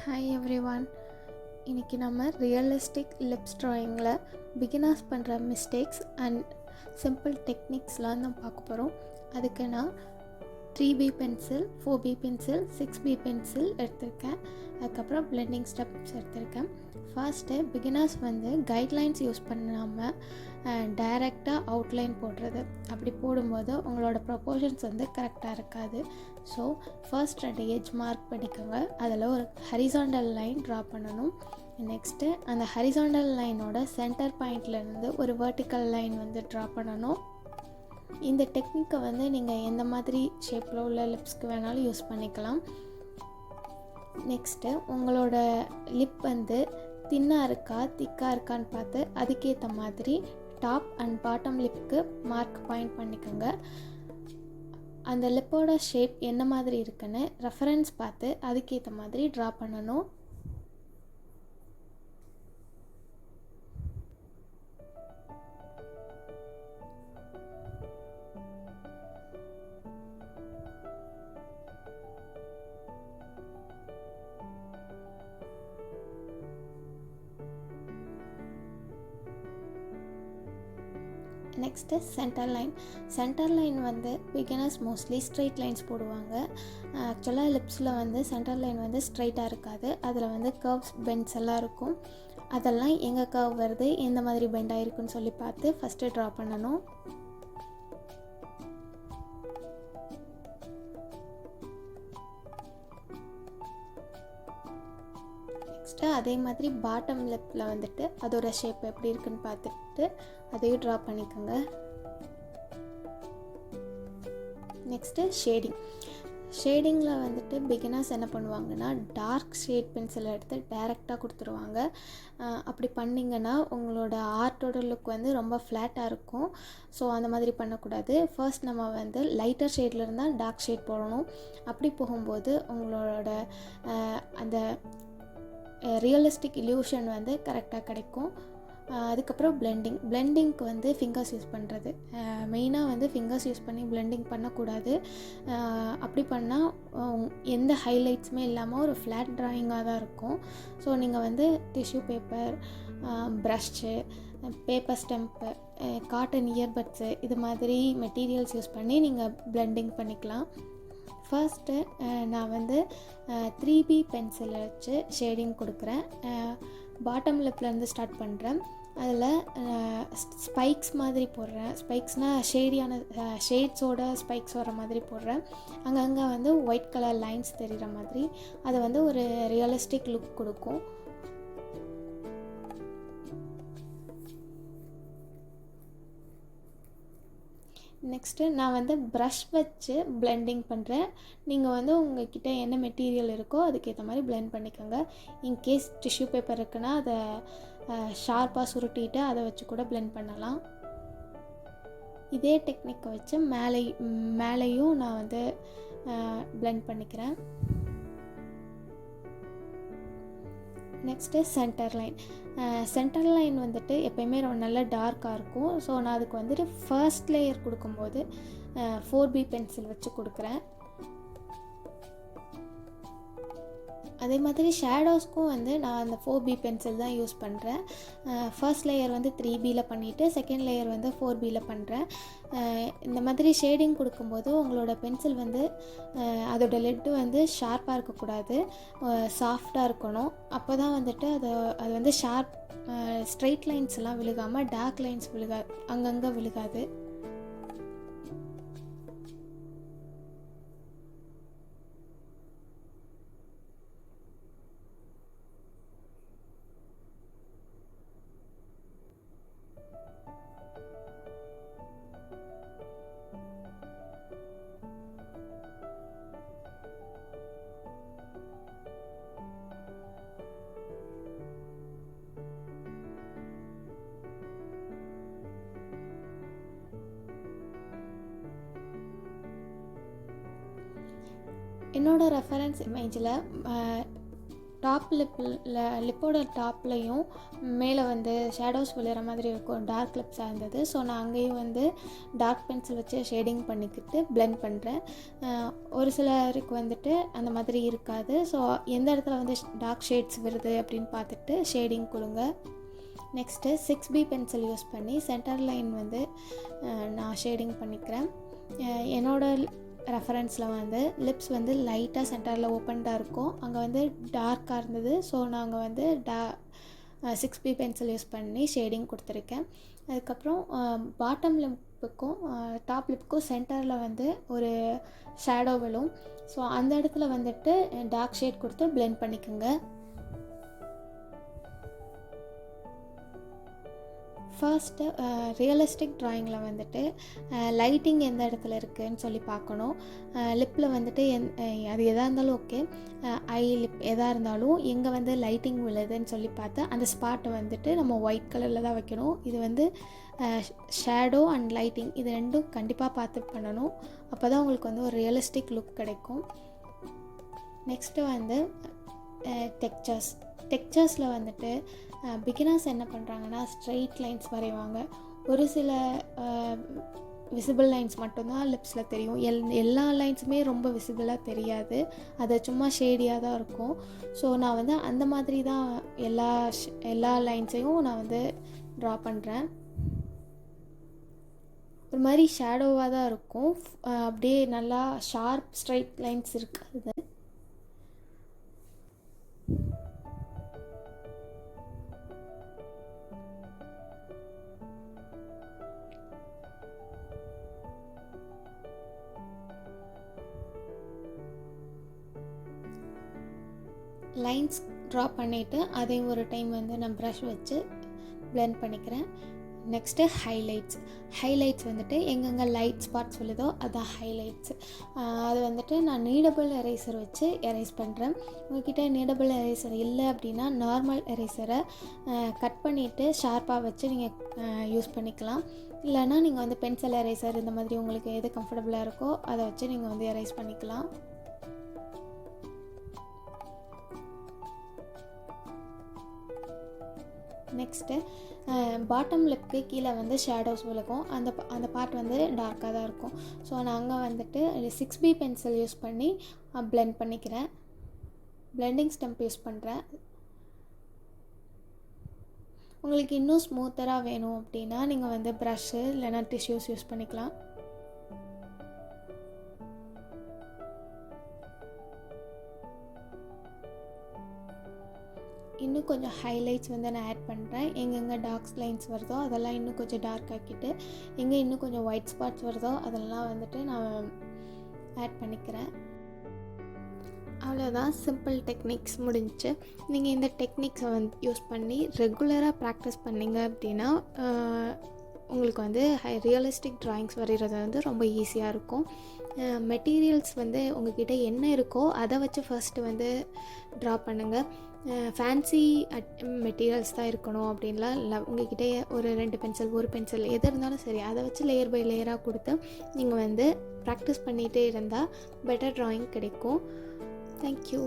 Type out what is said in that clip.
Hi everyone. இன்றைக்கி நம்ம realistic lips ட்ராயிங்கில் பிகினர்ஸ் பண்ணுற மிஸ்டேக்ஸ் அண்ட் சிம்பிள் டெக்னிக்ஸ்லாம் தான் பார்க்க போகிறோம். அதுக்கு நான் 3B pencil, 4B pencil, 6B pencil எடுத்திருக்கேன். அதுக்கப்புறம் பிளெண்டிங் ஸ்டெப்ஸ் எடுத்திருக்கேன். ஃபர்ஸ்ட்டு பிகினர்ஸ் கைட்லைன்ஸ் யூஸ் பண்ணாமல் டைரெக்டாக அவுட்லைன் போடுறது. அப்படி போடும்போது உங்களோட ப்ரொப்போர்ஷன்ஸ் கரெக்டாக இருக்காது. ஸோ ஃபர்ஸ்ட் 2 எட்ஜ் மார்க் பண்ணிக்கோங்க. அதில் ஒரு ஹரிசாண்டல் லைன் ட்ரா பண்ணணும். நெக்ஸ்ட்டு அந்த ஹரிசாண்டல் லைனோட சென்டர் பாயிண்ட்லேருந்து ஒரு வெர்டிக்கல் லைன் ட்ரா பண்ணணும். இந்த டெக்னிக்கை நீங்கள் எந்த மாதிரி ஷேப்பில் உள்ள லிப்ஸ்க்கு வேணாலும் யூஸ் பண்ணிக்கலாம். நெக்ஸ்ட்டு உங்களோட லிப் தின்னாக இருக்கா திக்காக இருக்கான்னு பார்த்து அதுக்கேற்ற மாதிரி டாப் அண்ட் பாட்டம் லிப்புக்கு மார்க் பாயிண்ட் பண்ணிக்கோங்க. அந்த லிப்போட ஷேப் என்ன மாதிரி இருக்குன்னு ரெஃபரன்ஸ் பார்த்து அதுக்கேற்ற மாதிரி ட்ரா பண்ணணும். Next centre line beginners mostly straight lines போடுவாங்க. ஆக்சுவலாக லிப்ஸில் சென்டர் லைன் ஸ்ட்ரைட்டாக இருக்காது. அதில் கர்வ்ஸ் பெண்ட்ஸ் எல்லாம் இருக்கும். அதெல்லாம் எங்கே கர்வ் வருது, எந்த மாதிரி பெண்ட் ஆகிருக்குன்னு சொல்லி பார்த்து ஃபஸ்ட்டு ட்ரா பண்ணணும். நெக்ஸ்ட்டு அதே மாதிரி பாட்டம் லிப்பில் அதோட ஷேப் எப்படி இருக்குன்னு பார்த்துட்டு அதையும் ட்ரா பண்ணிக்கோங்க. நெக்ஸ்ட்டு ஷேடிங்கில் பிகினர்ஸ் என்ன பண்ணுவாங்கன்னா டார்க் ஷேட் பென்சிலை எடுத்து டைரெக்டாக கொடுத்துருவாங்க. அப்படி பண்ணிங்கன்னா உங்களோட ஆர்ட்டோட லுக் ரொம்ப ஃப்ளாட்டாக இருக்கும். ஸோ அந்த மாதிரி பண்ணக்கூடாது. ஃபர்ஸ்ட் நம்ம லைட்டர் ஷேடில் இருந்தால் டார்க் ஷேட் போடணும். அப்படி போகும்போது உங்களோட அந்த ரியலிஸ்டிக் இல்யூஷன் கரெக்டாக கிடைக்கும். அதுக்கப்புறம் பிளெண்டிங்க்கு ஃபிங்கர்ஸ் யூஸ் பண்ணுறது. மெயினாக ஃபிங்கர்ஸ் யூஸ் பண்ணி பிளெண்டிங் பண்ணக்கூடாது. அப்படி பண்ணால் எந்த ஹைலைட்ஸுமே இல்லாமல் ஒரு ஃப்ளாட் ட்ராயிங்காக தான் இருக்கும். ஸோ நீங்கள் tissue paper, brush, paper stump, cotton earbuds இது மாதிரி மெட்டீரியல்ஸ் யூஸ் பண்ணி நீங்கள் பிளெண்டிங் பண்ணிக்கலாம். ஃபர்ஸ்ட்டு நான் 3B பென்சில் வச்சு ஷேடிங் கொடுக்குறேன். பாட்டம் லிப்லேருந்து ஸ்டார்ட் பண்ணுறேன். அதில் ஸ்பைக்ஸ் மாதிரி போடுறேன். ஸ்பைக்ஸ்னால் ஷேட்ஸோட ஸ்பைக்ஸ் வர மாதிரி போடுறேன். அங்கங்கே ஒயிட் கலர் லைன்ஸ் தெரிகிற மாதிரி அது ஒரு ரியலிஸ்டிக் லுக் கொடுக்கும். நெக்ஸ்ட்டு நான் ப்ரஷ் வச்சு பிளெண்டிங் பண்ணுறேன். நீங்கள் உங்கள்கிட்ட என்ன மெட்டீரியல் இருக்கோ அதுக்கேற்ற மாதிரி பிளெண்ட் பண்ணிக்கோங்க. இன்கேஸ் டிஷ்யூ பேப்பர் இருக்குன்னா அதை ஷார்ப்பாக சுருட்டிட்டு அதை வச்சு கூட பிளெண்ட் பண்ணலாம். இதே டெக்னிக்கை வச்சு மேலேயும் நான் பிளெண்ட் பண்ணிக்கிறேன். நெக்ஸ்ட்டு சென்டர் லைன் எப்போயுமே நல்லா டார்க்காக இருக்கும். ஸோ நான் அதுக்கு ஃபர்ஸ்ட் லேயர் கொடுக்கும்போது 4B பென்சில் வச்சு கொடுக்குறேன். அதே மாதிரி ஷேடோஸ்க்கும் நான் அந்த 4B பென்சில் தான் யூஸ் பண்ணுறேன். ஃபர்ஸ்ட் லேயர் 3Bயில் பண்ணிவிட்டு செகண்ட் லேயர் 4Bயில் பண்ணுறேன். இந்த மாதிரி ஷேடிங் கொடுக்கும்போது உங்களோட பென்சில் அதோட லெட்டு ஷார்ப்பாக இருக்கக்கூடாது, சாஃப்டாக இருக்கணும். அப்போ தான் அது ஷார்ப் ஸ்ட்ரெயிட் லைன்ஸ்லாம் விழுகாமல் டார்க் லைன்ஸ் அங்கங்கே விழுகாது. என்னோடய ரெஃபரன்ஸ் இமேஜில் லிப்போட டாப்லையும் மேலே வந்து ஷேடோஸ் விழுற மாதிரி இருக்கும், டார்க் லிப்ஸாக இருந்தது. ஸோ நான் அங்கேயும் வந்து டார்க் பென்சில் வச்சு ஷேடிங் பண்ணிக்கிட்டு பிளெண்ட் பண்ணுறேன். ஒரு சிலருக்கு வந்துட்டு அந்த மாதிரி இருக்காது. ஸோ எந்த இடத்துல வந்து டார்க் ஷேட்ஸ் வருது அப்படின்னு பார்த்துட்டு ஷேடிங் கொடுங்க. நெக்ஸ்ட்டு 6B பென்சில் யூஸ் பண்ணி சென்டர் லைன் வந்து நான் ஷேடிங் பண்ணிக்கிறேன். என்னோட ரெஃபரன்ஸில் வந்து லிப்ஸ் வந்து லைட்டாக சென்டரில் ஓப்பன்டாக இருக்கும், அங்கே வந்து டார்க்காக இருந்தது. ஸோ நாங்கள் வந்து 6B பென்சில் யூஸ் பண்ணி ஷேடிங் கொடுத்துருக்கேன். அதுக்கப்புறம் பாட்டம் லிப்புக்கும் டாப் லிப்புக்கும் சென்டரில் வந்து ஒரு ஷேடோ விழும். ஸோ அந்த இடத்துல வந்துட்டு டார்க் ஷேட் கொடுத்து பிளெண்ட் பண்ணிக்கோங்க. ஃபர்ஸ்ட்டு ரியலிஸ்டிக் ட்ராயிங்கில் வந்துட்டு லைட்டிங் எந்த இடத்துல இருக்குதுன்னு சொல்லி பார்க்கணும். லிப்பில் வந்துட்டு அது எதாக இருந்தாலும் ஓகே, ஐ லிப் எதாக இருந்தாலும் எங்கே வந்து லைட்டிங் விழுதுன்னு சொல்லி பார்த்து அந்த ஸ்பாட்டை வந்துட்டு நம்ம ஒயிட் கலரில் தான் வைக்கணும். இது வந்து ஷேடோ அண்ட் லைட்டிங் இது ரெண்டும் கண்டிப்பாக பார்த்து பண்ணணும். அப்போ தான் உங்களுக்கு வந்து ஒரு ரியலிஸ்டிக் லுக் கிடைக்கும். நெக்ஸ்ட்டு வந்து டெக்ஸ்சர்ஸில் வந்துட்டு பிகினர்ஸ் என்ன பண்ணுறாங்கன்னா ஸ்ட்ரெயிட் லைன்ஸ் வரைவாங்க. ஒரு சில விசிபிள் லைன்ஸ் மட்டும்தான் லிப்ஸில் தெரியும். எல்லா லைன்ஸுமே ரொம்ப விசிபிளாக தெரியாது, அது சும்மா ஷேடியாக தான் இருக்கும். ஸோ நான் வந்து அந்த மாதிரி தான் எல்லா லைன்ஸையும் நான் வந்து ட்ரா பண்ணுறேன். ஒரு மாதிரி ஷேடோவாக தான் இருக்கும், அப்படியே நல்லா ஷார்ப் ஸ்ட்ரைட் லைன்ஸ் இருக்காது. லைன்ஸ் ட்ரா பண்ணிவிட்டு அதையும் ஒரு டைம் வந்து நான் ப்ரஷ் வச்சு பிளெண்ட் பண்ணிக்கிறேன். நெக்ஸ்ட்டு ஹைலைட்ஸ் வந்துட்டு எங்கெங்கே லைட் ஸ்பாட் சொல்லுதோ அதுதான் ஹைலைட்ஸ். அது வந்துட்டு நான் நீடபிள் எரேசர் வச்சு எரேஸ் பண்ணுறேன். உங்கள்கிட்ட நீடபிள் எரேசர் இல்லை அப்படின்னா நார்மல் எரேசரை கட் பண்ணிவிட்டு ஷார்ப்பாக வச்சு நீங்கள் யூஸ் பண்ணிக்கலாம். இல்லைனா நீங்கள் வந்து பென்சில் எரேசர் இந்த மாதிரி உங்களுக்கு எது கம்ஃபர்டபுளாக இருக்கோ அதை வச்சு நீங்கள் வந்து எரேஸ் பண்ணிக்கலாம். நெக்ஸ்ட்டு பாட்டம் லிப்க்கு கீழே வந்து ஷேடோஸ் விழுகும், அந்த பார்ட் வந்து டார்க்காக தான் இருக்கும். ஸோ நான் அங்கே வந்துட்டு 6B பென்சில் யூஸ் பண்ணி பிளெண்ட் பண்ணிக்கிறேன். பிளெண்டிங் ஸ்டம்ப் யூஸ் பண்ணுறேன். உங்களுக்கு இன்னும் ஸ்மூத்தராக வேணும் அப்படின்னா நீங்கள் வந்து ப்ரஷ்ஷு இல்லைனா டிஷ்யூஸ் யூஸ் பண்ணிக்கலாம். இன்னும் கொஞ்சம் ஹைலைட்ஸ் வந்து நான் ஆட் பண்ணுறேன். எங்கெங்கே டார்க் லைன்ஸ் வருதோ அதெல்லாம் இன்னும் கொஞ்சம் டார்க் ஆக்கிட்டு, எங்கே இன்னும் கொஞ்சம் ஒயிட் ஸ்பாட்ஸ் வருதோ அதெல்லாம் வந்துட்டு நான் ஆட் பண்ணிக்கிறேன். அவ்வளோதான், சிம்பிள் டெக்னிக்ஸ் முடிஞ்சிச்சு. நீங்கள் இந்த டெக்னிக்ஸை வந்து யூஸ் பண்ணி ரெகுலராக ப்ராக்டிஸ் பண்ணிங்க அப்படின்னா உங்களுக்கு வந்து ரியலிஸ்டிக் ட்ராயிங்ஸ் வரைகிறது வந்து ரொம்ப ஈஸியாக இருக்கும். மெட்டீரியல்ஸ் வந்து உங்கள்கிட்ட என்ன இருக்கோ அதை வச்சு ஃபர்ஸ்ட்டு வந்து ட்ரா பண்ணுங்கள். ஃபேன்சி மெட்டீரியல்ஸ் தான் இருக்கணும் அப்படின்லாம் இல்லை. உங்கள்கிட்ட ஒரு 2 பென்சில், ஒரு பென்சில் எது இருந்தாலும் சரி, அதை வச்சு லேயர் பை லேயராக கொடுத்து நீங்கள் வந்து ப்ராக்டிஸ் பண்ணிகிட்டே இருந்தால் பெட்டர் ட்ராயிங் கிடைக்கும். தேங்க்யூ.